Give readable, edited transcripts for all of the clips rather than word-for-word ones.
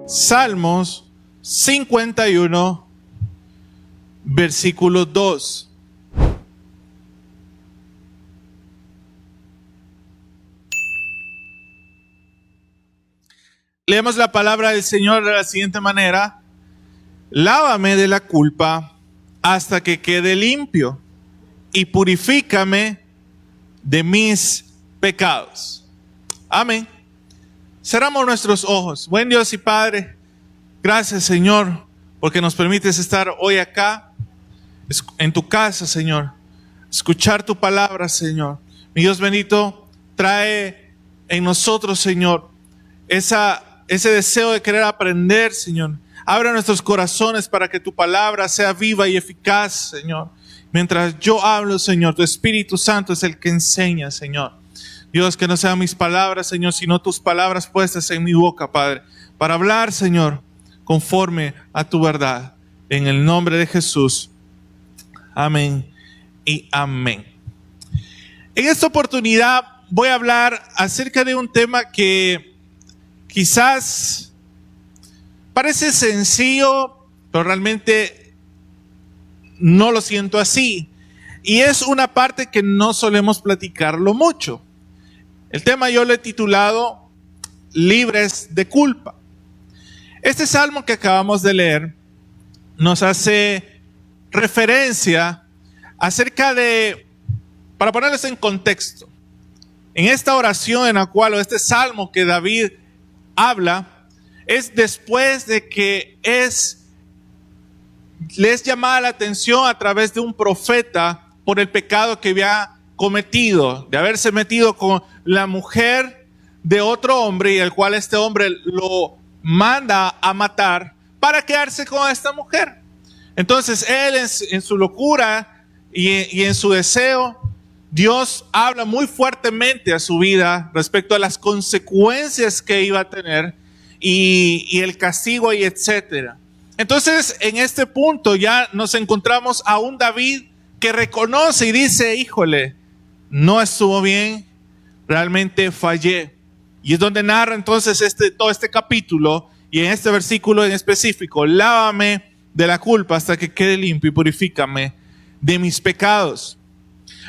Salmos 51, versículo 2. Leemos la palabra del Señor de la siguiente manera: lávame de la culpa hasta que quede limpio y purifícame de mis pecados. Amén. Cerramos nuestros ojos. Buen Dios y Padre, gracias, Señor, porque nos permites estar hoy acá, en tu casa, Señor, escuchar tu palabra, Señor. Mi Dios bendito, trae en nosotros, Señor, ese deseo de querer aprender, Señor. Abre nuestros corazones para que tu palabra sea viva y eficaz, Señor. Mientras yo hablo, Señor, tu Espíritu Santo es el que enseña, Señor. Dios, que no sean mis palabras, Señor, sino tus palabras puestas en mi boca, Padre, para hablar, Señor, conforme a tu verdad. En el nombre de Jesús. Amén y amén. En esta oportunidad voy a hablar acerca de un tema que quizás parece sencillo, pero realmente no lo siento así. Y es una parte que no solemos platicarlo mucho. El tema yo lo he titulado Libres de culpa. Este salmo que acabamos de leer nos hace referencia acerca de, para ponerles en contexto, en esta oración en la cual, o este salmo que David habla, es después de que les llamaba la atención a través de un profeta por el pecado que había cometido, de haberse metido con la mujer de otro hombre, y el cual este hombre lo manda a matar para quedarse con esta mujer. Entonces él en su locura y en su deseo, Dios habla muy fuertemente a su vida respecto a las consecuencias que iba a tener y el castigo y etcétera. Entonces en este punto ya nos encontramos a un David que reconoce y dice: híjole, no estuvo bien, realmente fallé. Y es donde narra entonces todo este capítulo, y en este versículo en específico: lávame de la culpa hasta que quede limpio y purifícame de mis pecados.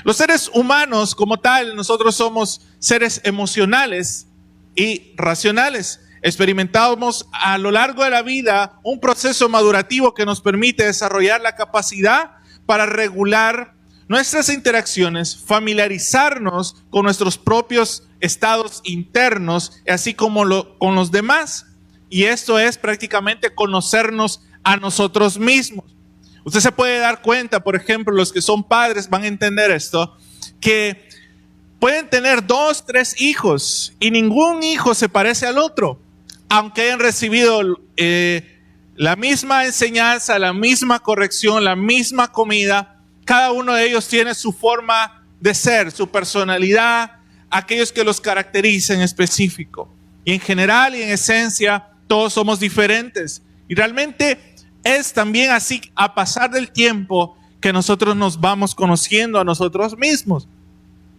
Los seres humanos como tal, nosotros somos seres emocionales y racionales. Experimentamos a lo largo de la vida un proceso madurativo que nos permite desarrollar la capacidad para regular nuestras interacciones, familiarizarnos con nuestros propios estados internos, así como con los demás. Y esto es prácticamente conocernos a nosotros mismos. Usted se puede dar cuenta, por ejemplo, los que son padres van a entender esto, que pueden tener 2, 3 hijos y ningún hijo se parece al otro, aunque hayan recibido la misma enseñanza, la misma corrección, la misma comida. Cada uno de ellos tiene su forma de ser, su personalidad, aquellos que los caracterizan en específico. Y en general y en esencia, todos somos diferentes. Y realmente es también así, a pasar del tiempo, que nosotros nos vamos conociendo a nosotros mismos.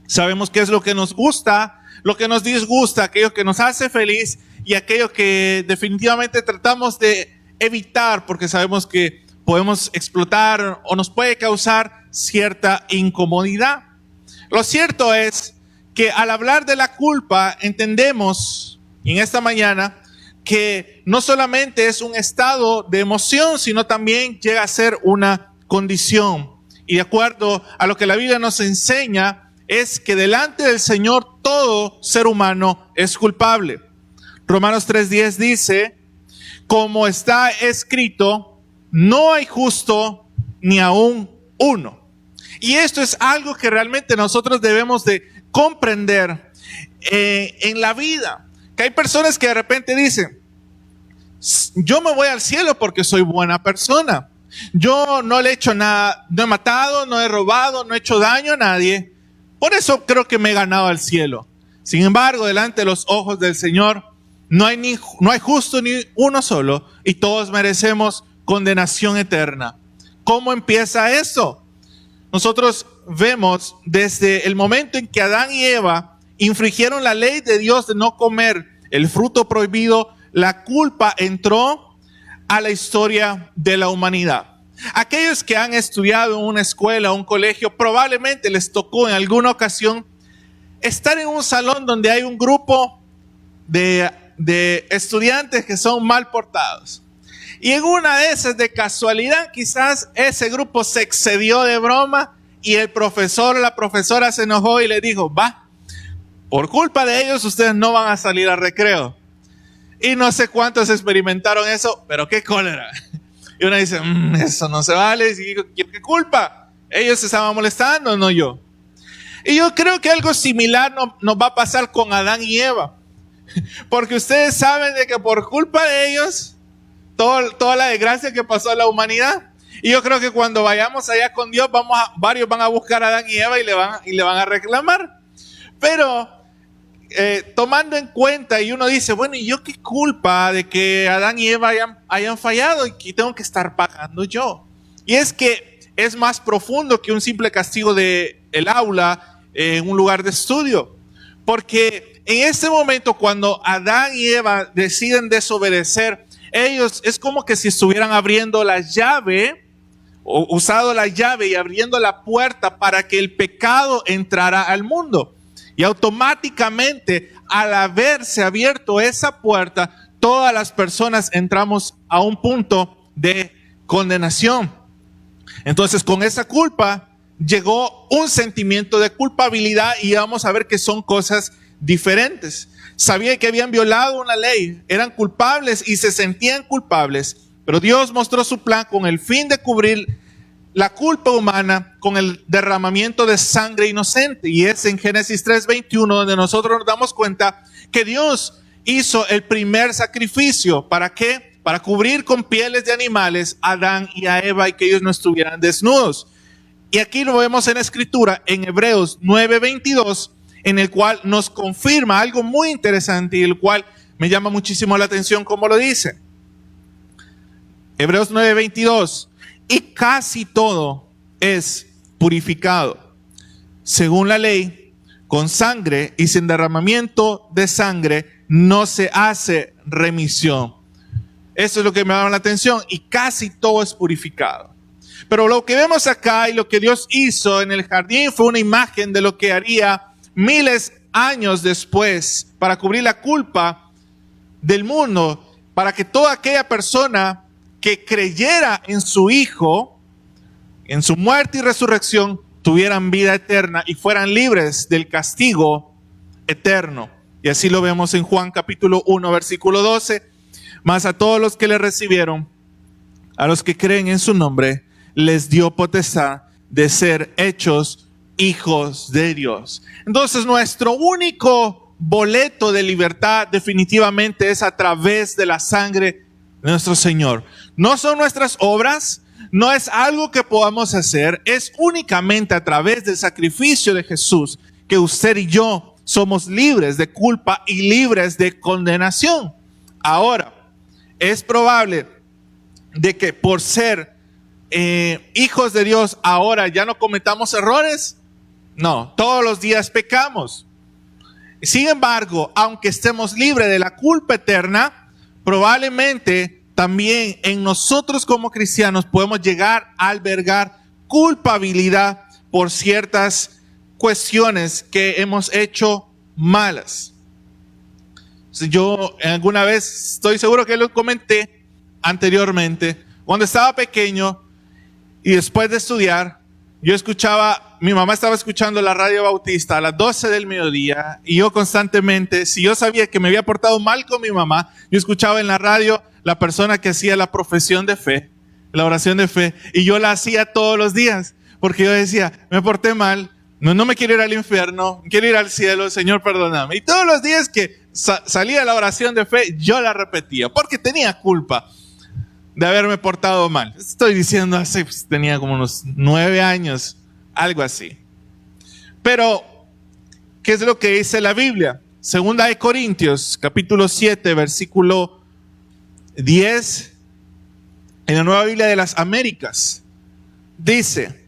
Sabemos qué es lo que nos gusta, lo que nos disgusta, aquello que nos hace feliz y aquello que definitivamente tratamos de evitar porque sabemos que podemos explotar o nos puede causar cierta incomodidad. Lo cierto es que al hablar de la culpa entendemos, y en esta mañana, que no solamente es un estado de emoción, sino también llega a ser una condición. Y de acuerdo a lo que la Biblia nos enseña, es que delante del Señor todo ser humano es culpable. Romanos 3:10 dice: como está escrito, no hay justo ni aún uno. Y esto es algo que realmente nosotros debemos de comprender en la vida. Que hay personas que de repente dicen: yo me voy al cielo porque soy buena persona. Yo no le he hecho nada, no he matado, no he robado, no he hecho daño a nadie. Por eso creo que me he ganado al cielo. Sin embargo, delante de los ojos del Señor no hay justo ni uno solo, y todos merecemos condenación eterna. ¿Cómo empieza eso? Nosotros vemos desde el momento en que Adán y Eva infringieron la ley de Dios de no comer el fruto prohibido la culpa entró a la historia de la humanidad. Aquellos que han estudiado en una escuela o un colegio, probablemente les tocó en alguna ocasión estar en un salón donde hay un grupo de estudiantes que son mal portados. Y en una de esas, de casualidad, quizás ese grupo se excedió de broma y el profesor o la profesora se enojó y le dijo, por culpa de ellos ustedes no van a salir al recreo. Y no sé cuántos experimentaron eso, pero qué cólera. Y uno dice, eso no se vale. Y digo, ¿qué culpa? Ellos se estaban molestando, no yo. Y yo creo que algo similar nos va a pasar con Adán y Eva. Porque ustedes saben de que por culpa de ellos, toda la desgracia que pasó a la humanidad. Y yo creo que cuando vayamos allá con Dios, varios van a buscar a Adán y Eva y le van a reclamar. Pero tomando en cuenta, y uno dice, bueno, ¿y yo qué culpa de que Adán y Eva hayan fallado y que tengo que estar pagando yo? Y es que es más profundo que un simple castigo del aula en un lugar de estudio. Porque en este momento, cuando Adán y Eva deciden desobedecer, ellos es como que si estuvieran abriendo la llave, o usado la llave y abriendo la puerta para que el pecado entrara al mundo. Y automáticamente, al haberse abierto esa puerta, todas las personas entramos a un punto de condenación. Entonces, con esa culpa llegó un sentimiento de culpabilidad y vamos a ver que son cosas diferentes. Sabían que habían violado una ley, eran culpables y se sentían culpables, pero Dios mostró su plan con el fin de cubrir la culpa humana con el derramamiento de sangre inocente. Y es en Génesis 3:21 donde nosotros nos damos cuenta que Dios hizo el primer sacrificio. ¿Para qué? Para cubrir con pieles de animales a Adán y a Eva y que ellos no estuvieran desnudos. Y aquí lo vemos en la escritura, en Hebreos 9:22, en el cual nos confirma algo muy interesante y el cual me llama muchísimo la atención como lo dice. Hebreos 9:22. Y casi todo es purificado, según la ley, con sangre, y sin derramamiento de sangre no se hace remisión. Eso es lo que me llama la atención, y casi todo es purificado. Pero lo que vemos acá y lo que Dios hizo en el jardín fue una imagen de lo que haría miles años después para cubrir la culpa del mundo, para que toda aquella persona que creyera en su Hijo, en su muerte y resurrección, tuvieran vida eterna y fueran libres del castigo eterno. Y así lo vemos en Juan capítulo 1, versículo 12. Mas a todos los que le recibieron, a los que creen en su nombre, les dio potestad de ser hechos hijos de Dios. Entonces, nuestro único boleto de libertad definitivamente es a través de la sangre de nuestro Señor. No son nuestras obras, no es algo que podamos hacer, es únicamente a través del sacrificio de Jesús que usted y yo somos libres de culpa y libres de condenación. Ahora, es probable de que por ser hijos de Dios ahora ya no cometamos errores. No, todos los días pecamos. Sin embargo, aunque estemos libres de la culpa eterna, probablemente también en nosotros como cristianos podemos llegar a albergar culpabilidad por ciertas cuestiones que hemos hecho malas. Yo alguna vez, estoy seguro que lo comenté anteriormente, cuando estaba pequeño y después de estudiar, yo escuchaba, mi mamá estaba escuchando la radio bautista a las 12 del mediodía y yo constantemente, si yo sabía que me había portado mal con mi mamá, yo escuchaba en la radio la persona que hacía la profesión de fe, la oración de fe, y yo la hacía todos los días, porque yo decía, me porté mal, no me quiero ir al infierno, quiero ir al cielo, Señor, perdóname. Y todos los días que salía la oración de fe, yo la repetía, porque tenía culpa de haberme portado mal. Estoy diciendo así, tenía como unos 9 años, algo así. Pero, ¿qué es lo que dice la Biblia? Segunda de Corintios, capítulo 7, versículo 10, en la Nueva Biblia de las Américas, dice: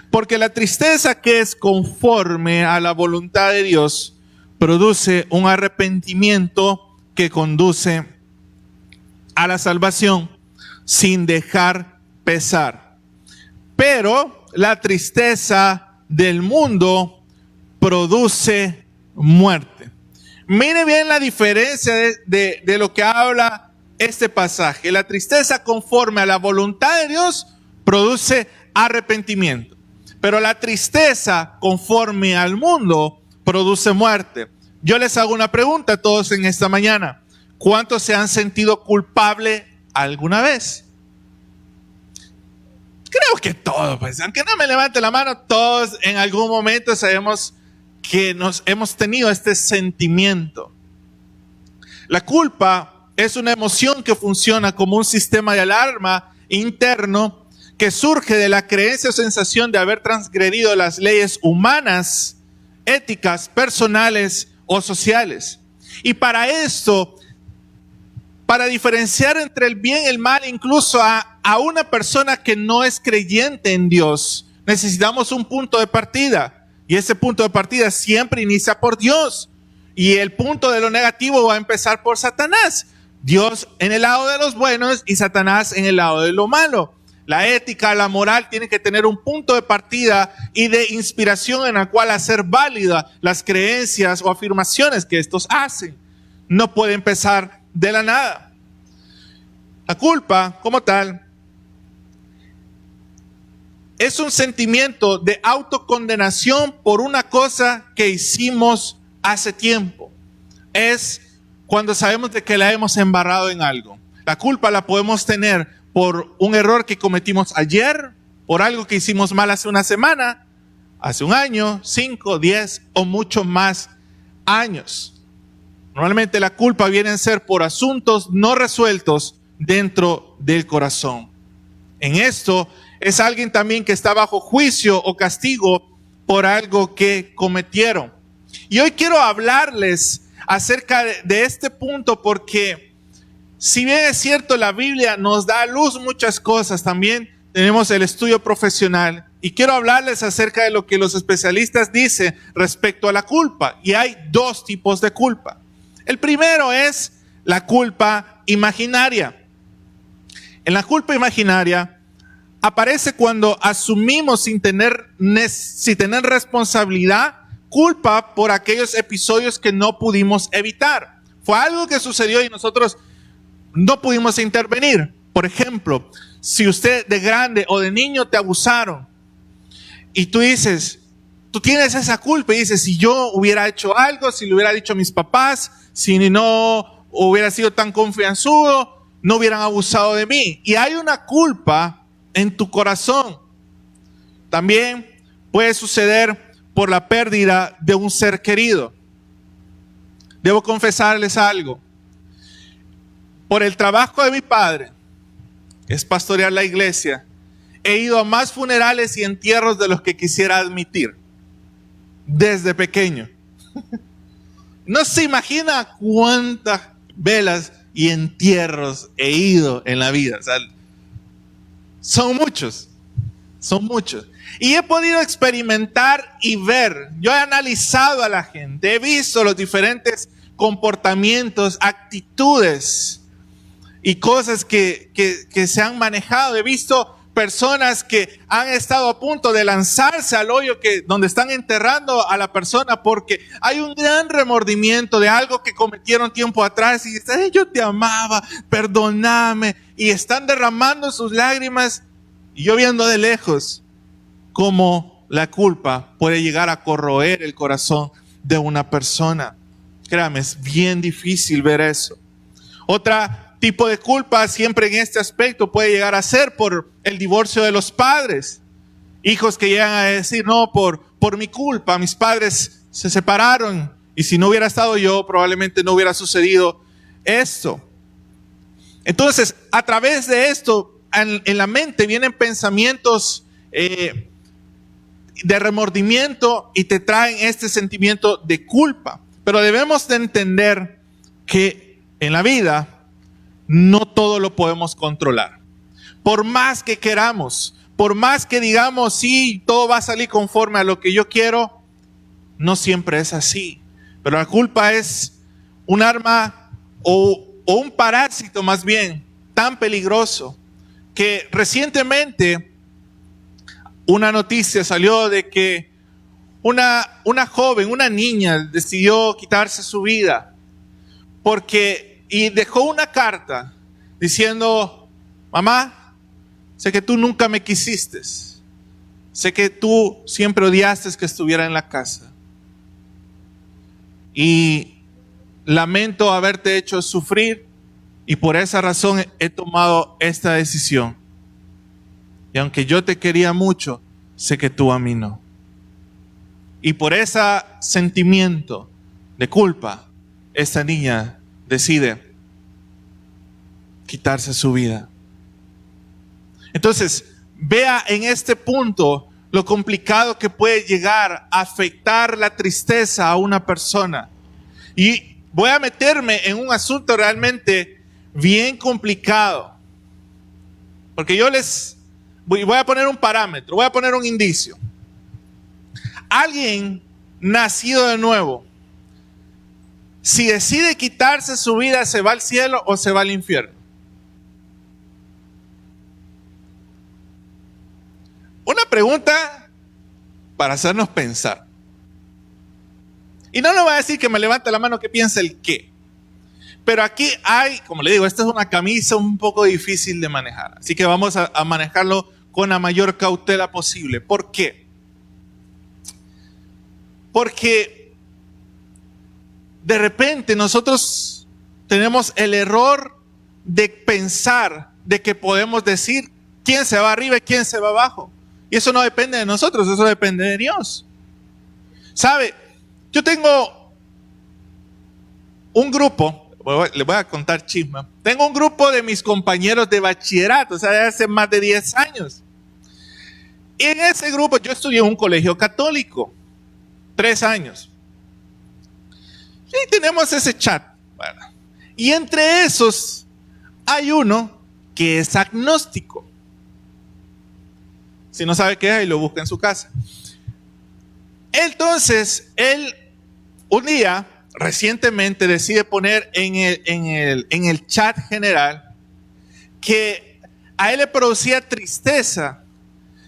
porque la tristeza que es conforme a la voluntad de Dios produce un arrepentimiento que conduce a la salvación sin dejar pesar. Pero la tristeza del mundo produce muerte. Mire bien la diferencia de lo que habla este pasaje. La tristeza conforme a la voluntad de Dios produce arrepentimiento. Pero la tristeza conforme al mundo produce muerte. Yo les hago una pregunta a todos en esta mañana. ¿Cuántos se han sentido culpables alguna vez? Creo que todos, pues, aunque no me levante la mano, todos en algún momento sabemos que nos hemos tenido este sentimiento. La culpa es una emoción que funciona como un sistema de alarma interno que surge de la creencia o sensación de haber transgredido las leyes humanas, éticas, personales o sociales. Y para esto, para diferenciar entre el bien y el mal, incluso a una persona que no es creyente en Dios, necesitamos un punto de partida. Y ese punto de partida siempre inicia por Dios. Y el punto de lo negativo va a empezar por Satanás. Dios en el lado de los buenos y Satanás en el lado de lo malo. La ética, la moral tiene que tener un punto de partida y de inspiración en el cual hacer válida las creencias o afirmaciones que estos hacen. No puede empezar de la nada. La culpa, como tal, es un sentimiento de autocondenación por una cosa que hicimos hace tiempo. Es cuando sabemos de que la hemos embarrado en algo. La culpa la podemos tener por un error que cometimos ayer, por algo que hicimos mal hace una semana, hace un año, 5, 10 o mucho más años. Normalmente la culpa viene a ser por asuntos no resueltos dentro del corazón. En esto es alguien también que está bajo juicio o castigo por algo que cometieron. Y hoy quiero hablarles acerca de este punto porque si bien es cierto la Biblia nos da a luz muchas cosas, también tenemos el estudio profesional y quiero hablarles acerca de lo que los especialistas dicen respecto a la culpa. Y hay dos tipos de culpa. El primero es la culpa imaginaria. En la culpa imaginaria aparece cuando asumimos sin tener responsabilidad culpa por aquellos episodios que no pudimos evitar. Fue algo que sucedió y nosotros no pudimos intervenir. Por ejemplo, si usted de grande o de niño te abusaron y tú dices, tú tienes esa culpa y dices, si yo hubiera hecho algo, si le hubiera dicho a mis papás, si no hubiera sido tan confianzudo, no hubieran abusado de mí. Y hay una culpa en tu corazón. También puede suceder por la pérdida de un ser querido. Debo confesarles algo. Por el trabajo de mi padre, que es pastorear la iglesia, he ido a más funerales y entierros de los que quisiera admitir. Desde pequeño. No se imagina cuántas velas y entierros he ido en la vida. O sea, son muchos. Y he podido experimentar y ver. Yo he analizado a la gente. He visto los diferentes comportamientos, actitudes y cosas que se han manejado. He visto personas que han estado a punto de lanzarse al hoyo donde están enterrando a la persona porque hay un gran remordimiento de algo que cometieron tiempo atrás y dicen, yo te amaba, perdóname, y están derramando sus lágrimas y yo viendo de lejos cómo la culpa puede llegar a corroer el corazón de una persona. Créame, es bien difícil ver eso. Otra tipo de culpa siempre en este aspecto puede llegar a ser por el divorcio de los padres. Hijos que llegan a decir, no, por mi culpa, mis padres se separaron y si no hubiera estado yo, probablemente no hubiera sucedido esto. Entonces, a través de esto, en la mente vienen pensamientos de remordimiento y te traen este sentimiento de culpa. Pero debemos de entender que en la vida no todo lo podemos controlar. Por más que queramos, por más que digamos, sí, todo va a salir conforme a lo que yo quiero, no siempre es así. Pero la culpa es un arma o un parásito más bien tan peligroso que recientemente una noticia salió de que una joven, una niña decidió quitarse su vida y dejó una carta diciendo: mamá, sé que tú nunca me quisiste, sé que tú siempre odiaste que estuviera en la casa y lamento haberte hecho sufrir y por esa razón he tomado esta decisión. Y aunque yo te quería mucho, sé que tú a mí no. Y por ese sentimiento de culpa, esta niña decide quitarse su vida. Entonces, vea en este punto lo complicado que puede llegar a afectar la tristeza a una persona. Y voy a meterme en un asunto realmente bien complicado. Porque yo voy a poner un parámetro, voy a poner un indicio. Alguien nacido de nuevo, si decide quitarse su vida, ¿se va al cielo o se va al infierno? Una pregunta para hacernos pensar. Y no le voy a decir que me levante la mano que piensa el qué. Pero aquí hay, como le digo, esta es una camisa un poco difícil de manejar. Así que vamos a manejarlo con la mayor cautela posible. ¿Por qué? Porque de repente nosotros tenemos el error de pensar de que podemos decir quién se va arriba y quién se va abajo. Y eso no depende de nosotros, eso depende de Dios. ¿Sabe? Yo tengo un grupo, les voy a contar chisme. Tengo un grupo de mis compañeros de bachillerato, o sea, de hace más de 10 años. Y en ese grupo yo estudié en un colegio católico, 3 años. Y tenemos ese chat. Bueno, y entre esos hay uno que es agnóstico. Si no sabe qué es, ahí lo busca en su casa. Entonces, él un día, recientemente, decide poner en el chat general que a él le producía tristeza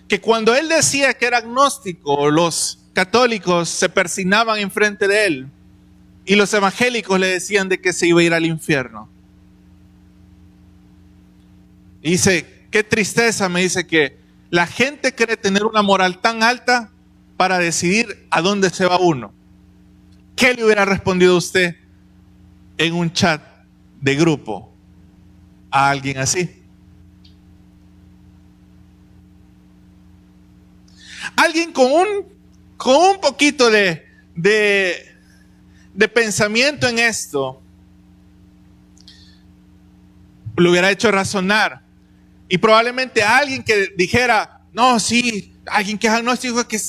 que cuando él decía que era agnóstico, los católicos se persinaban enfrente de él y los evangélicos le decían de que se iba a ir al infierno. Y dice, qué tristeza, me dice, que la gente cree tener una moral tan alta para decidir a dónde se va uno. ¿Qué le hubiera respondido usted en un chat de grupo a alguien así? Alguien con un poquito de pensamiento en esto lo hubiera hecho razonar. Y probablemente alguien que dijera, no, sí, alguien que es agnóstico que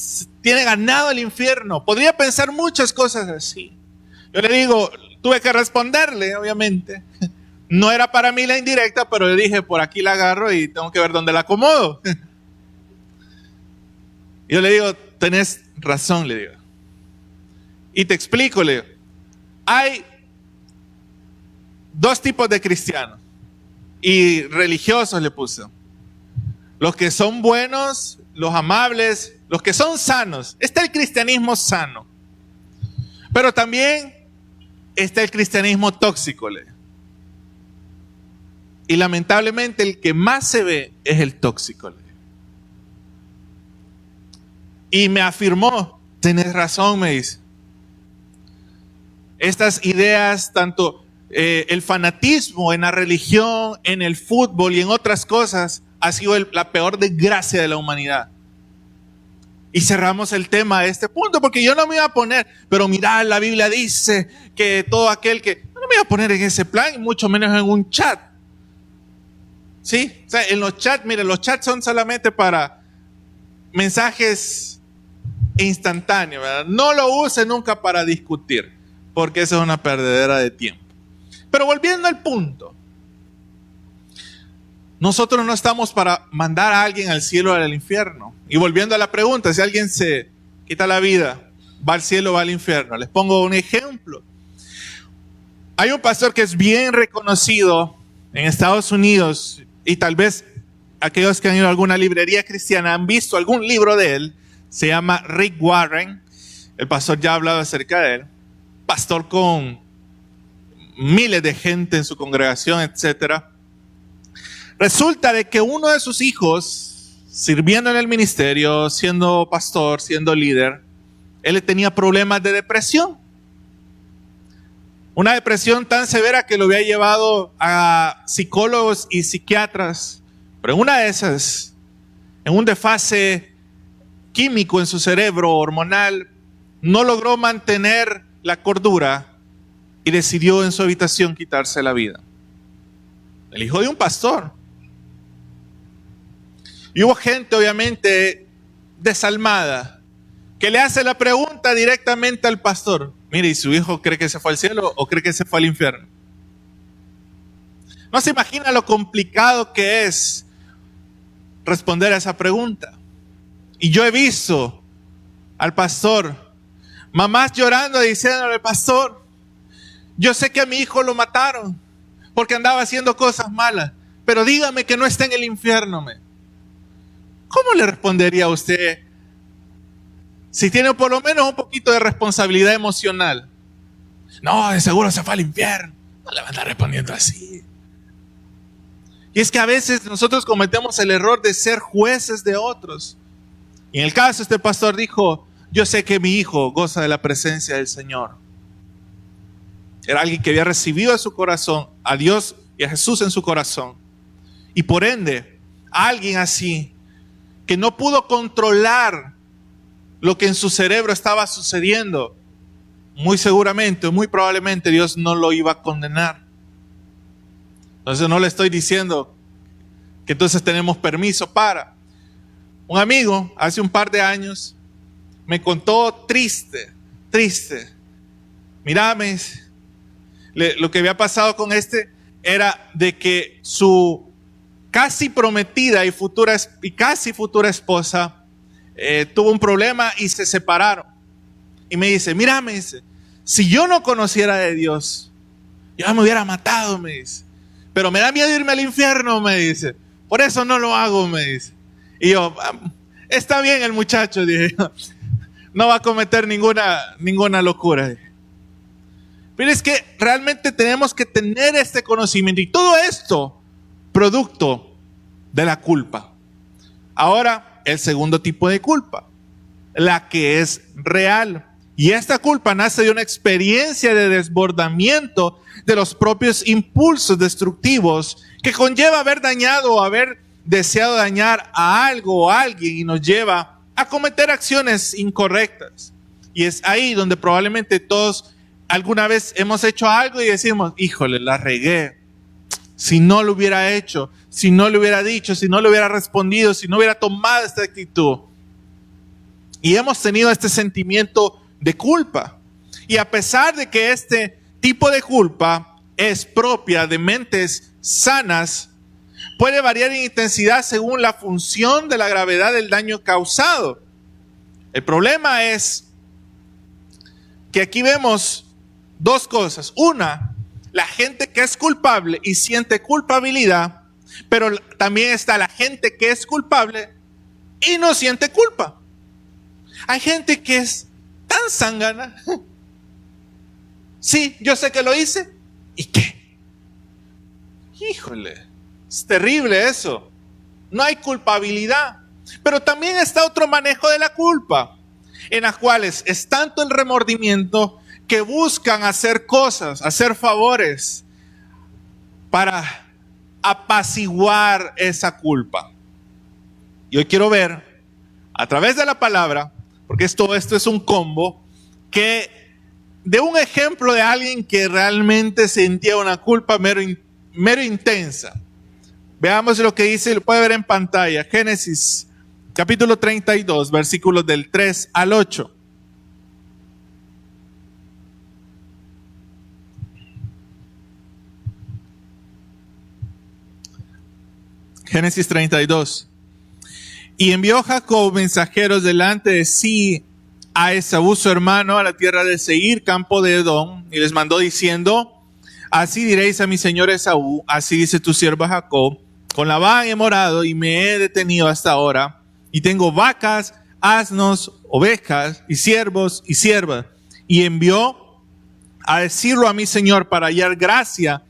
tiene ganado el infierno. Podría pensar muchas cosas así. Yo le digo, tuve que responderle, obviamente. No era para mí la indirecta, pero le dije, por aquí la agarro y tengo que ver dónde la acomodo. Yo le digo, tenés razón, le digo. Y te explico, le digo. Hay 2 tipos de cristianos. Y religiosos le puse. Los que son buenos, los amables, los que son sanos. Está el cristianismo sano. Pero también está el cristianismo tóxico. Y lamentablemente el que más se ve es el tóxico. Y me afirmó, tenés razón, me dice. Estas ideas, tanto el fanatismo en la religión, en el fútbol y en otras cosas, ha sido la peor desgracia de la humanidad. Y cerramos el tema a este punto, porque yo no me iba a poner, pero mirá, la Biblia dice que todo aquel que... No me iba a poner en ese plan, y mucho menos en un chat. ¿Sí? O sea, en los chats, miren, los chats son solamente para mensajes instantáneos, ¿verdad? No lo use nunca para discutir, porque eso es una perdedera de tiempo. Pero volviendo al punto, nosotros no estamos para mandar a alguien al cielo o al infierno. Y volviendo a la pregunta, si alguien se quita la vida, ¿va al cielo o va al infierno? Les pongo un ejemplo. Hay un pastor que es bien reconocido en Estados Unidos, y tal vez aquellos que han ido a alguna librería cristiana han visto algún libro de él. Se llama Rick Warren. El pastor ya ha hablado acerca de él. Pastor con miles de gente en su congregación, etc. Resulta de que uno de sus hijos, sirviendo en el ministerio, siendo pastor, siendo líder, él tenía problemas de depresión. Una depresión tan severa que lo había llevado a psicólogos y psiquiatras. Pero en una de esas, en un desfase químico en su cerebro, hormonal, no logró mantener la cordura y decidió en su habitación quitarse la vida. El hijo de un pastor. Y hubo gente, obviamente, desalmada, que le hace la pregunta directamente al pastor. Mire, ¿y su hijo cree que se fue al cielo o cree que se fue al infierno? No se imagina lo complicado que es responder a esa pregunta. Y yo he visto al pastor, mamás llorando diciéndole: pastor, yo sé que a mi hijo lo mataron porque andaba haciendo cosas malas, pero dígame que no está en el infierno. ¿Cómo le respondería a usted si tiene por lo menos un poquito de responsabilidad emocional? No, de seguro se fue al infierno. No le van a estar respondiendo así. Y es que a veces nosotros cometemos el error de ser jueces de otros. Y en el caso, este pastor dijo: yo sé que mi hijo goza de la presencia del Señor. Era alguien que había recibido a su corazón a Dios y a Jesús en su corazón. Y por ende, alguien así que no pudo controlar lo que en su cerebro estaba sucediendo, muy seguramente, muy probablemente Dios no lo iba a condenar. Entonces no le estoy diciendo que entonces tenemos permiso para. Un amigo hace un par de años me contó triste. Mira, lo que había pasado con era de que su casi prometida y casi futura esposa tuvo un problema y se separaron. Y me dice: mira, si yo no conociera de Dios, yo me hubiera matado, me dice. Pero me da miedo irme al infierno, me dice. Por eso no lo hago, me dice. Y yo: está bien el muchacho, dije. No va a cometer ninguna locura. Dije. Pero es que realmente tenemos que tener este conocimiento. Y todo esto, producto de la culpa. Ahora, el segundo tipo de culpa, la que es real. Y esta culpa nace de una experiencia de desbordamiento de los propios impulsos destructivos que conlleva haber dañado o haber deseado dañar a algo o a alguien y nos lleva a cometer acciones incorrectas. Y es ahí donde probablemente todos alguna vez hemos hecho algo y decimos: híjole, la regué. Si no lo hubiera hecho, si no lo hubiera dicho, si no lo hubiera respondido, si no hubiera tomado esta actitud. Y hemos tenido este sentimiento de culpa. Y a pesar de que este tipo de culpa es propia de mentes sanas, puede variar en intensidad según la función de la gravedad del daño causado. El problema es que aquí vemos dos cosas. Una, la gente que es culpable y siente culpabilidad, pero también está la gente que es culpable y no siente culpa. Hay gente que es tan zángana. Sí, yo sé que lo hice. ¿Y qué? Híjole, es terrible eso. No hay culpabilidad. Pero también está otro manejo de la culpa, en las cuales es tanto el remordimiento que buscan hacer cosas, hacer favores para apaciguar esa culpa. Y hoy quiero ver a través de la palabra, porque esto es un combo, que de un ejemplo de alguien que realmente sentía una culpa mero intensa. Veamos lo que dice, lo puede ver en pantalla. Génesis capítulo 32, versículos del 3 al 8. Génesis 32. Y envió Jacob mensajeros delante de sí a Esaú su hermano a la tierra de Seir, campo de Edom, y les mandó diciendo: así diréis a mi señor Esaú, así dice tu siervo Jacob, con Labán he morado y me he detenido hasta ahora, y tengo vacas, asnos, ovejas, y siervos y siervas. Y envió a decirlo a mi señor para hallar gracia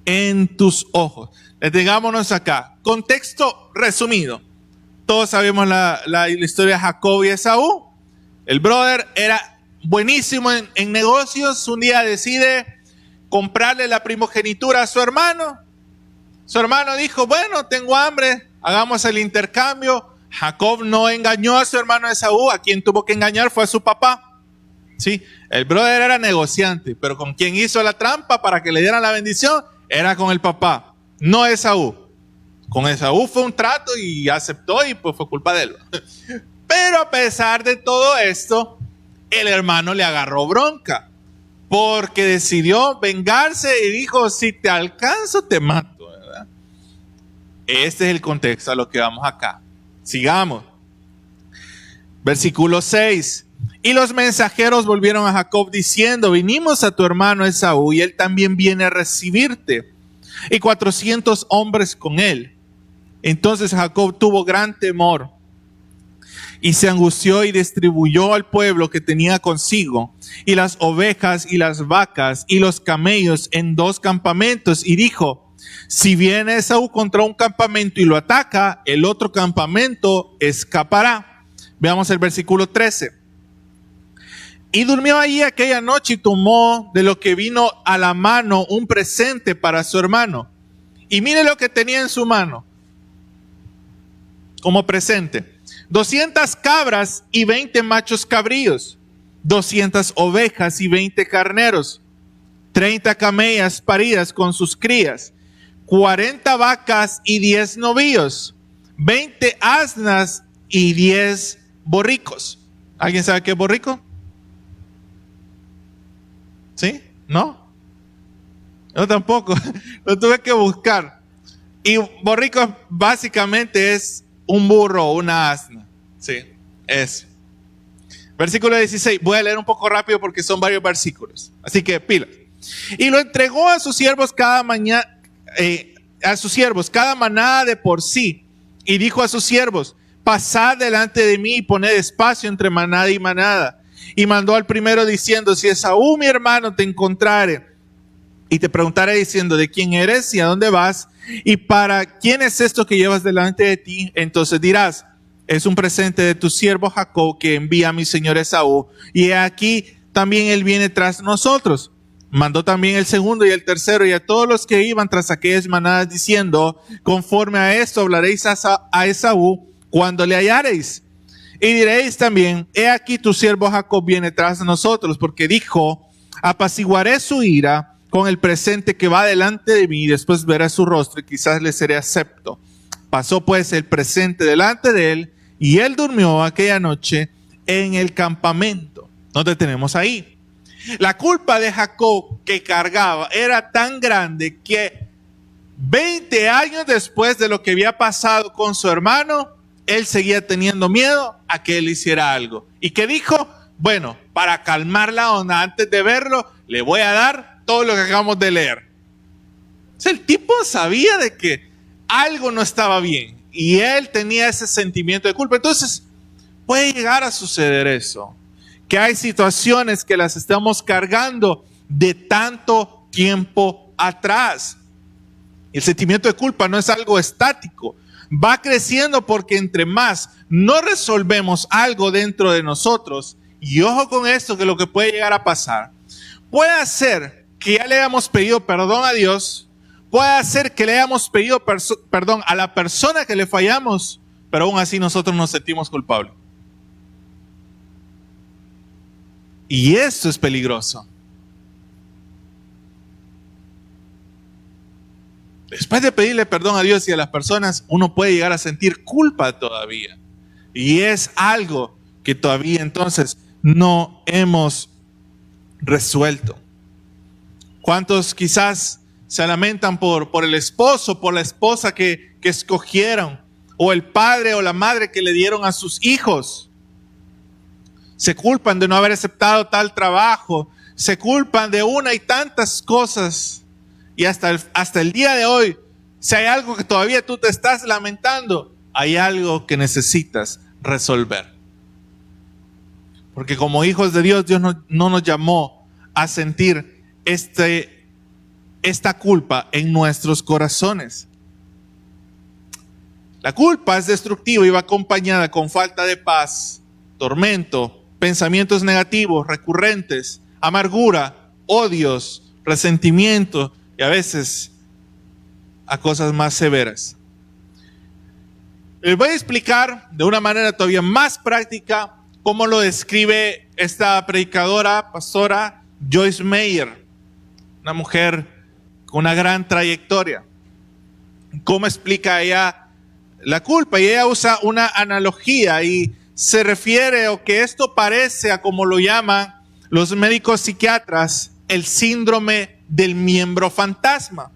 en tus ojos. Detengámonos acá. Contexto resumido. Todos sabemos la historia de Jacob y Esaú. El brother era buenísimo en negocios. Un día decide comprarle la primogenitura a su hermano. Su hermano dijo, bueno, tengo hambre, hagamos el intercambio. Jacob no engañó a su hermano Esaú. A quien tuvo que engañar fue a su papá. ¿Sí? El brother era negociante, pero con quien hizo la trampa para que le dieran la bendición era con el papá, no Esaú. Con Esaú fue un trato y aceptó y pues fue culpa de él. Pero a pesar de todo esto, el hermano le agarró bronca porque decidió vengarse y dijo, si te alcanzo te mato, ¿verdad? Este es el contexto a lo que vamos acá. Sigamos. Versículo 6. Y los mensajeros volvieron a Jacob diciendo, vinimos a tu hermano Esaú y él también viene a recibirte, y 400 hombres con él. Entonces Jacob tuvo gran temor y se angustió y distribuyó al pueblo que tenía consigo, y las ovejas y las vacas y los camellos en 2 campamentos, y dijo, si viene Esaú contra un campamento y lo ataca, el otro campamento escapará. Veamos el versículo 13. Y durmió allí aquella noche y tomó de lo que vino a la mano un presente para su hermano. Y mire lo que tenía en su mano como presente: 200 cabras y 20 machos cabríos, 200 ovejas y 20 carneros, 30 camellas paridas con sus crías, 40 vacas y 10 novillos, 20 asnas y 10 borricos. ¿Alguien sabe qué es borrico? ¿Sí? ¿No? Yo tampoco. Lo tuve que buscar. Y borrico básicamente es un burro o una asna. Sí, eso. Versículo 16. Voy a leer un poco rápido porque son varios versículos. Así que pilas. Y lo entregó a sus siervos cada mañana, cada manada de por sí. Y dijo a sus siervos, pasad delante de mí y poned espacio entre manada y manada. Y mandó al primero diciendo, si Esaú mi hermano te encontrare y te preguntare diciendo, ¿de quién eres y a dónde vas? ¿Y para quién es esto que llevas delante de ti? Entonces dirás, es un presente de tu siervo Jacob que envía a mi señor Esaú. Y aquí también él viene tras nosotros. Mandó también el segundo y el tercero y a todos los que iban tras aquellas manadas diciendo, conforme a esto hablaréis a Esaú cuando le hallareis. Y diréis también, he aquí tu siervo Jacob viene tras nosotros, porque dijo, apaciguaré su ira con el presente que va delante de mí, y después veré su rostro y quizás le seré acepto. Pasó pues el presente delante de él, y él durmió aquella noche en el campamento. ¿No te tenemos ahí? La culpa de Jacob que cargaba era tan grande que 20 años después de lo que había pasado con su hermano, él seguía teniendo miedo a que él hiciera algo. ¿Y qué dijo? Bueno, para calmar la onda, antes de verlo, le voy a dar todo lo que acabamos de leer. O sea, el tipo sabía de que algo no estaba bien y él tenía ese sentimiento de culpa. Entonces, puede llegar a suceder eso, que hay situaciones que las estamos cargando de tanto tiempo atrás. El sentimiento de culpa no es algo estático. Va creciendo porque entre más no resolvemos algo dentro de nosotros, y ojo con esto, que lo que puede llegar a pasar, puede ser que ya le hayamos pedido perdón a Dios, puede ser que le hayamos pedido perdón a la persona que le fallamos, pero aún así nosotros nos sentimos culpables. Y esto es peligroso. Después de pedirle perdón a Dios y a las personas, uno puede llegar a sentir culpa todavía. Y es algo que todavía entonces no hemos resuelto. ¿Cuántos quizás se lamentan por el esposo, por la esposa que escogieron? O el padre o la madre que le dieron a sus hijos. Se culpan de no haber aceptado tal trabajo. Se culpan de una y tantas cosas. y hasta el día de hoy, si hay algo que todavía tú te estás lamentando, hay algo que necesitas resolver. Porque como hijos de Dios, Dios no nos llamó a sentir esta culpa en nuestros corazones. La culpa es destructiva y va acompañada con falta de paz, tormento, pensamientos negativos recurrentes, amargura, odios, resentimiento y a veces a cosas más severas. Les voy a explicar de una manera todavía más práctica cómo lo describe esta predicadora, pastora Joyce Meyer, una mujer con una gran trayectoria. ¿Cómo explica ella la culpa? Y ella usa una analogía y se refiere o que esto parece a como lo llaman los médicos psiquiatras, el síndrome del miembro fantasma.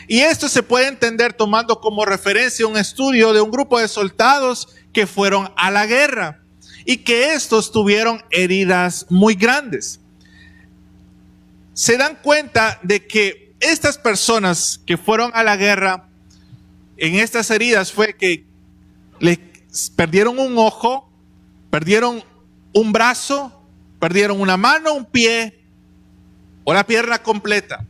Y esto se puede entender tomando como referencia un estudio de un grupo de soldados que fueron a la guerra y que estos tuvieron heridas muy grandes. Se dan cuenta de que estas personas que fueron a la guerra, en estas heridas fue que les perdieron un ojo, perdieron un brazo, perdieron una mano, un pie o la pierna completa.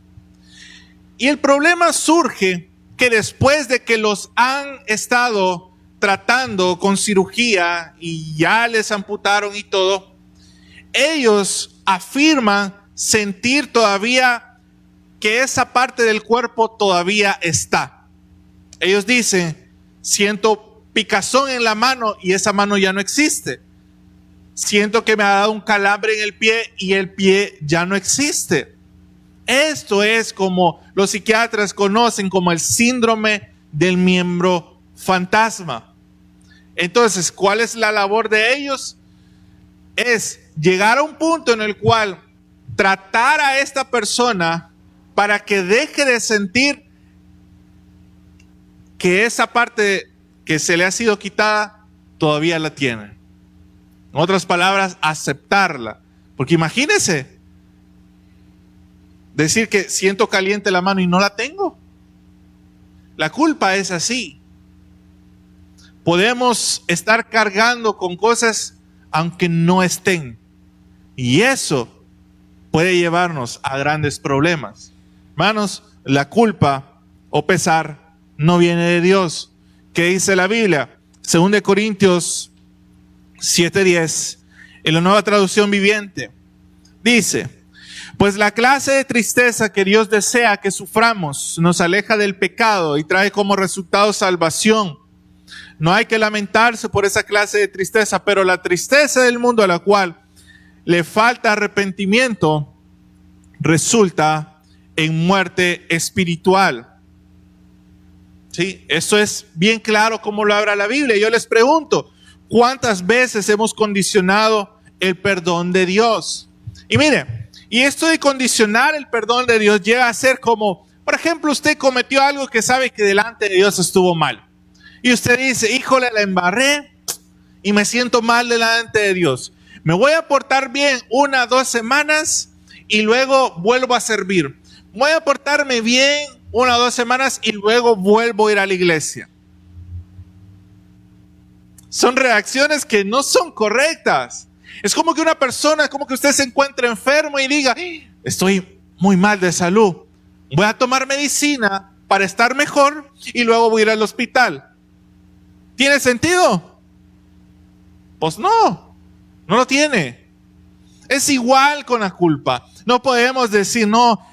Y el problema surge que después de que los han estado tratando con cirugía y ya les amputaron y todo, ellos afirman sentir todavía que esa parte del cuerpo todavía está. Ellos dicen, siento picazón en la mano y esa mano ya no existe. Siento que me ha dado un calambre en el pie y el pie ya no existe. Esto es como los psiquiatras conocen como el síndrome del miembro fantasma. Entonces, ¿cuál es la labor de ellos? Es llegar a un punto en el cual tratar a esta persona para que deje de sentir que esa parte que se le ha sido quitada todavía la tiene. En otras palabras, aceptarla. Porque imagínense decir que siento caliente la mano y no la tengo. La culpa es así. Podemos estar cargando con cosas aunque no estén. Y eso puede llevarnos a grandes problemas. Hermanos, la culpa o pesar no viene de Dios. ¿Qué dice la Biblia? 2 Corintios 7:10, en la Nueva Traducción Viviente, dice: pues la clase de tristeza que Dios desea que suframos nos aleja del pecado y trae como resultado salvación. No hay que lamentarse por esa clase de tristeza, pero la tristeza del mundo a la cual le falta arrepentimiento resulta en muerte espiritual. ¿Sí? Eso es bien claro como lo habla la Biblia. Yo les pregunto, ¿cuántas veces hemos condicionado el perdón de Dios? Y mire, y esto de condicionar el perdón de Dios llega a ser como, por ejemplo, usted cometió algo que sabe que delante de Dios estuvo mal. Y usted dice, híjole, la embarré y me siento mal delante de Dios. Me voy a portar bien 1 o 2 semanas y luego vuelvo a servir. Voy a portarme bien 1 o 2 semanas y luego vuelvo a ir a la iglesia. Son reacciones que no son correctas. Es como que una persona, como que usted se encuentra enfermo y diga, estoy muy mal de salud. Voy a tomar medicina para estar mejor y luego voy a ir al hospital. ¿Tiene sentido? Pues no lo tiene. Es igual con la culpa. No podemos decir, no,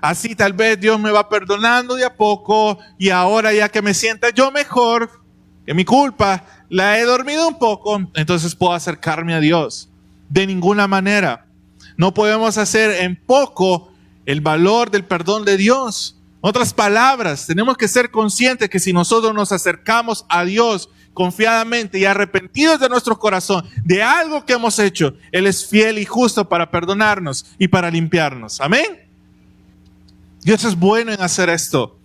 así tal vez Dios me va perdonando de a poco y ahora ya que me sienta yo mejor, que mi culpa la he dormido un poco, entonces puedo acercarme a Dios. De ninguna manera. No podemos hacer en poco el valor del perdón de Dios. En otras palabras, tenemos que ser conscientes que si nosotros nos acercamos a Dios confiadamente y arrepentidos de nuestro corazón de algo que hemos hecho, Él es fiel y justo para perdonarnos y para limpiarnos. Amén. Dios es bueno en hacer esto.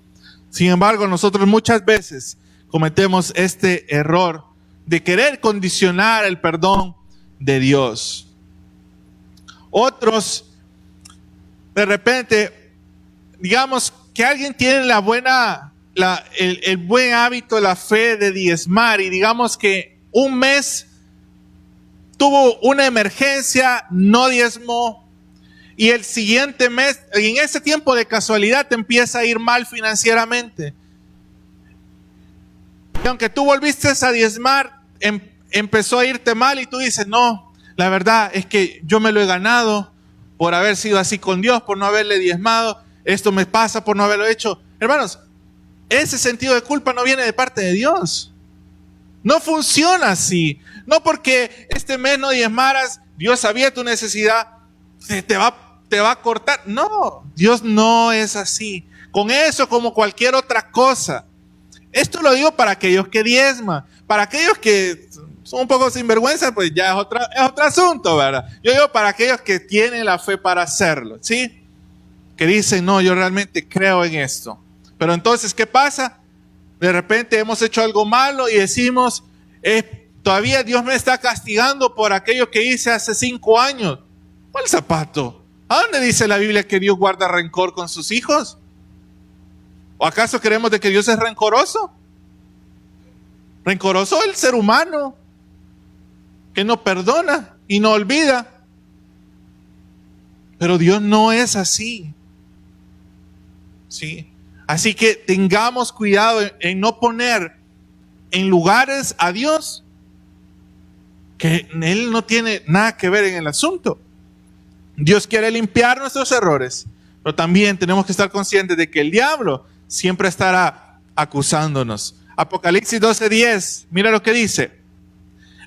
Sin embargo, nosotros muchas veces cometemos este error de querer condicionar el perdón de Dios. Otros, de repente, digamos, que alguien tiene el buen hábito, la fe de diezmar, y digamos que un mes tuvo una emergencia, no diezmó, y el siguiente mes, y en ese tiempo de casualidad te empieza a ir mal financieramente. Y aunque tú volviste a diezmar, empezó a irte mal y tú dices, no, la verdad es que yo me lo he ganado por haber sido así con Dios, por no haberle diezmado, esto me pasa por no haberlo hecho. Hermanos, ese sentido de culpa no viene de parte de Dios. No funciona así. No porque este mes no diezmaras, Dios sabía tu necesidad, te va a cortar. No, Dios no es así. Con eso, como cualquier otra cosa. Esto lo digo para aquellos que diezman. Para aquellos que son un poco sinvergüenza, pues ya es otro asunto, ¿verdad? Yo digo para aquellos que tienen la fe para hacerlo, ¿sí? Que dicen, no, yo realmente creo en esto. Pero entonces, ¿qué pasa? De repente hemos hecho algo malo y decimos, todavía Dios me está castigando por aquello que hice hace 5 años. ¿Cuál zapato? ¿A dónde dice la Biblia que Dios guarda rencor con sus hijos? ¿O acaso creemos de que Dios es rencoroso? Rencoroso el ser humano, que no perdona y no olvida. Pero Dios no es así. ¿Sí? Así que tengamos cuidado en no poner en lugares a Dios que Él no tiene nada que ver en el asunto. Dios quiere limpiar nuestros errores, pero también tenemos que estar conscientes de que el diablo siempre estará acusándonos. Apocalipsis 12:10, mira lo que dice.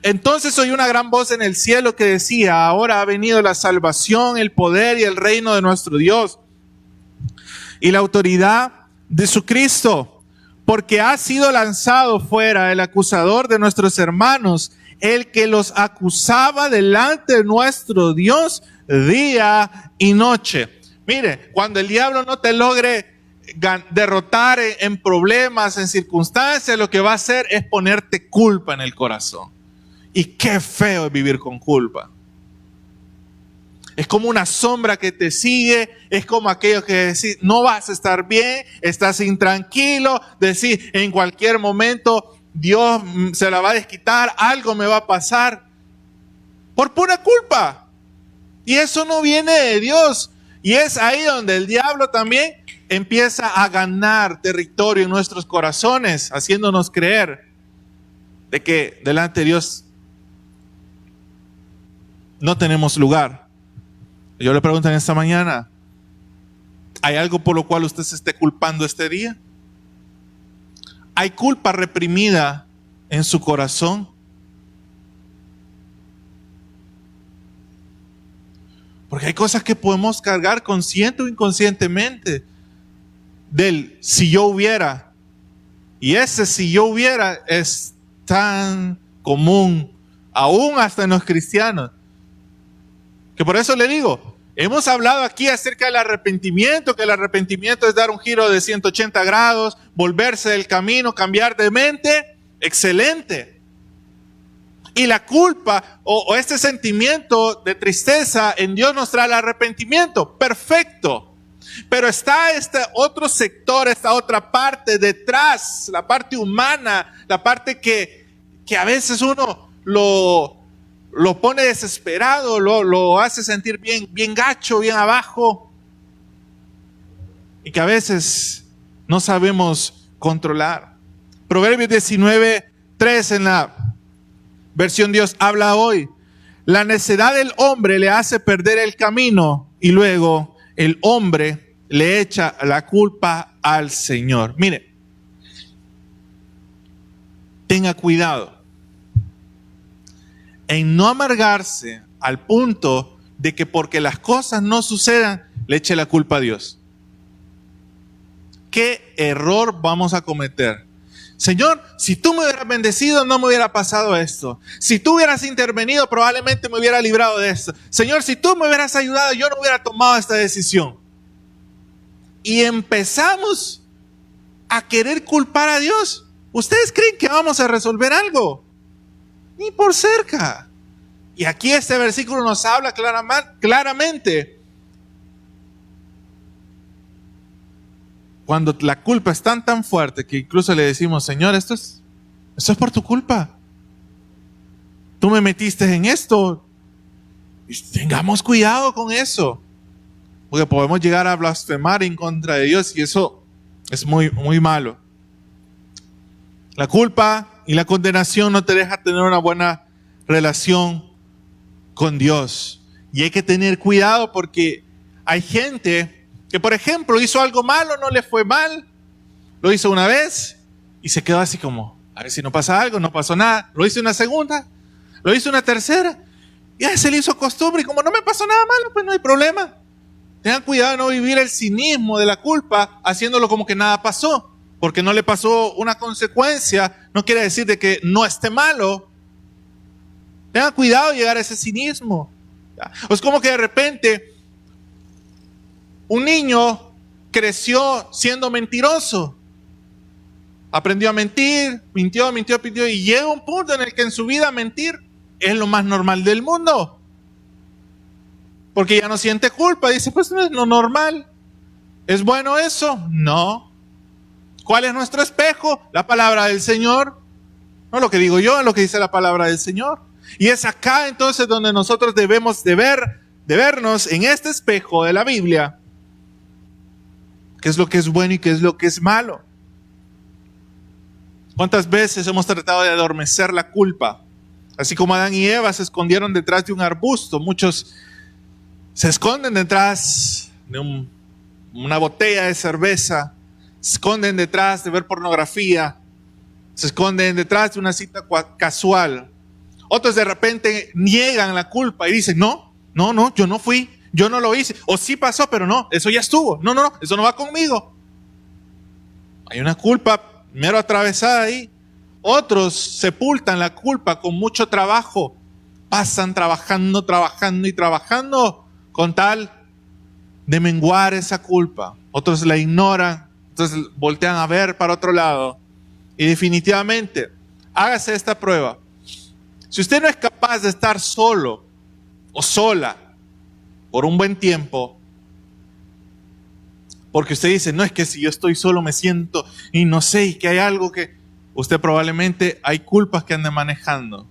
Entonces oí una gran voz en el cielo que decía, ahora ha venido la salvación, el poder y el reino de nuestro Dios y la autoridad de su Cristo, porque ha sido lanzado fuera el acusador de nuestros hermanos, el que los acusaba delante de nuestro Dios día y noche. Mire, cuando el diablo no te logre derrotar en problemas, en circunstancias, lo que va a hacer es ponerte culpa en el corazón. Y qué feo es vivir con culpa. Es como una sombra que te sigue, es como aquello que decís, no vas a estar bien, estás intranquilo, decís, en cualquier momento Dios se la va a desquitar, algo me va a pasar, por pura culpa. Y eso no viene de Dios. Y es ahí donde el diablo también empieza a ganar territorio en nuestros corazones, haciéndonos creer de que delante de Dios no tenemos lugar. Yo le pregunto en esta mañana, ¿hay algo por lo cual usted se esté culpando este día? ¿Hay culpa reprimida en su corazón? Porque hay cosas que podemos cargar consciente o inconscientemente del si yo hubiera. Y ese si yo hubiera es tan común, aún hasta en los cristianos. Que por eso le digo, hemos hablado aquí acerca del arrepentimiento, que el arrepentimiento es dar un giro de 180 grados, volverse del camino, cambiar de mente. Excelente. Y la culpa o este sentimiento de tristeza en Dios nos trae el arrepentimiento. Perfecto. Pero está este otro sector, esta otra parte detrás, la parte humana, la parte que a veces uno lo pone desesperado, lo hace sentir bien gacho, bien abajo, y que a veces no sabemos controlar. Proverbios 19:3 en la versión Dios habla hoy. La necedad del hombre le hace perder el camino y luego el hombre le echa la culpa al Señor. Mire, tenga cuidado en no amargarse al punto de que porque las cosas no sucedan, le eche la culpa a Dios. ¿Qué error vamos a cometer? Señor, si tú me hubieras bendecido, no me hubiera pasado esto. Si tú hubieras intervenido, probablemente me hubiera librado de esto. Señor, si tú me hubieras ayudado, yo no hubiera tomado esta decisión. Y empezamos a querer culpar a Dios. ¿Ustedes creen que vamos a resolver algo? Ni por cerca. Y aquí este versículo nos habla claramente. cuando la culpa es tan fuerte que incluso le decimos, Señor, esto es por tu culpa. Tú me metiste en esto. Y tengamos cuidado con eso, porque podemos llegar a blasfemar en contra de Dios y eso es muy, muy malo. La culpa y la condenación no te deja tener una buena relación con Dios. Y hay que tener cuidado porque hay gente que, por ejemplo, hizo algo malo, no le fue mal, lo hizo una vez y se quedó así como, a ver si no pasa algo, no pasó nada. Lo hizo una segunda, lo hizo una tercera, ya se le hizo costumbre y como no me pasó nada malo, pues no hay problema. Tengan cuidado de no vivir el cinismo de la culpa haciéndolo como que nada pasó, porque no le pasó una consecuencia, no quiere decir de que no esté malo. Tengan cuidado de llegar a ese cinismo. O es como que de repente un niño creció siendo mentiroso. Aprendió a mentir, mintió y llega un punto en el que en su vida mentir es lo más normal del mundo. Porque ya no siente culpa, dice, pues no es lo normal. ¿Es bueno eso? No. ¿Cuál es nuestro espejo? La palabra del Señor. No lo que digo yo, es lo que dice la palabra del Señor. Y es acá entonces donde nosotros debemos de vernos en este espejo de la Biblia. ¿Qué es lo que es bueno y qué es lo que es malo? ¿Cuántas veces hemos tratado de adormecer la culpa? Así como Adán y Eva se escondieron detrás de un arbusto, muchos se esconden detrás de una botella de cerveza, se esconden detrás de ver pornografía, se esconden detrás de una cita casual. Otros de repente niegan la culpa y dicen, no, yo no fui, yo no lo hice. O sí pasó, pero no, eso ya estuvo. No, eso no va conmigo. Hay una culpa mero atravesada ahí. Otros sepultan la culpa con mucho trabajo. Pasan trabajando con tal de menguar esa culpa. Otros la ignoran, entonces voltean a ver para otro lado. Y definitivamente, hágase esta prueba. Si usted no es capaz de estar solo o sola por un buen tiempo, porque usted dice, no, es que si yo estoy solo me siento y no sé, y que hay algo que usted probablemente hay culpas que ande manejando.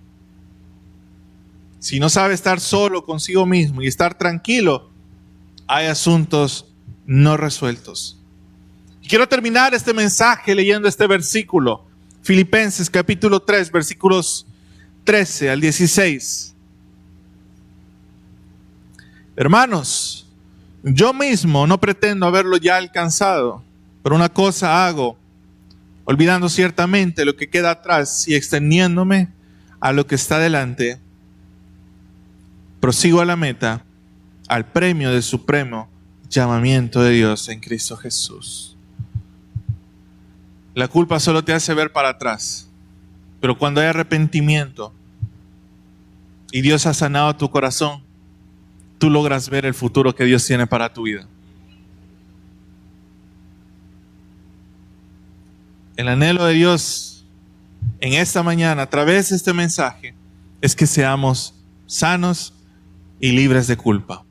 Si no sabe estar solo consigo mismo y estar tranquilo, hay asuntos no resueltos. Y quiero terminar este mensaje leyendo este versículo, Filipenses capítulo 3, versículos 13 al 16. Hermanos, yo mismo no pretendo haberlo ya alcanzado, pero una cosa hago, olvidando ciertamente lo que queda atrás y extendiéndome a lo que está delante, prosigo a la meta, al premio del supremo llamamiento de Dios en Cristo Jesús. La culpa solo te hace ver para atrás, pero cuando hay arrepentimiento y Dios ha sanado tu corazón, tú logras ver el futuro que Dios tiene para tu vida. El anhelo de Dios en esta mañana, a través de este mensaje, es que seamos sanos y libres de culpa.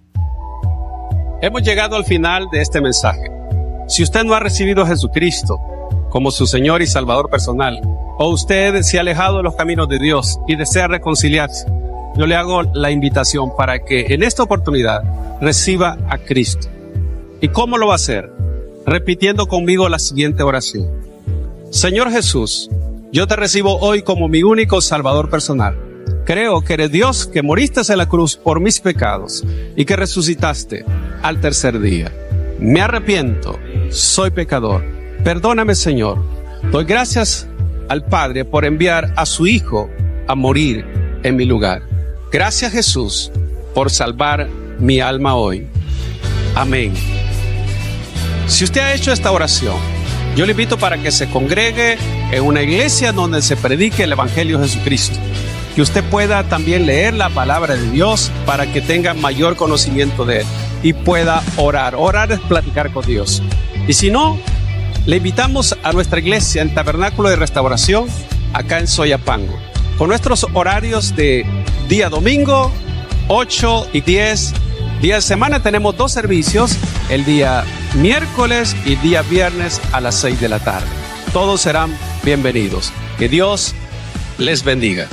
Hemos llegado al final de este mensaje. Si usted no ha recibido a Jesucristo como su Señor y Salvador personal, o usted se ha alejado de los caminos de Dios y desea reconciliarse, yo le hago la invitación para que en esta oportunidad reciba a Cristo. ¿Y cómo lo va a hacer? Repitiendo conmigo la siguiente oración. Señor Jesús, yo te recibo hoy como mi único Salvador personal. Creo que eres Dios, que moriste en la cruz por mis pecados y que resucitaste al tercer día. Me arrepiento, soy pecador. Perdóname, Señor. Doy gracias al Padre por enviar a su Hijo a morir en mi lugar. Gracias, Jesús, por salvar mi alma hoy. Amén. Si usted ha hecho esta oración, yo le invito para que se congregue en una iglesia donde se predique el Evangelio de Jesucristo. Que usted pueda también leer la palabra de Dios para que tenga mayor conocimiento de Él y pueda orar. Orar es platicar con Dios. Y si no, le invitamos a nuestra iglesia en Tabernáculo de Restauración, acá en Soyapango, con nuestros horarios de día domingo, 8 y 10. Día de semana tenemos 2 servicios, el día miércoles y día viernes a las 6 de la tarde. Todos serán bienvenidos. Que Dios les bendiga.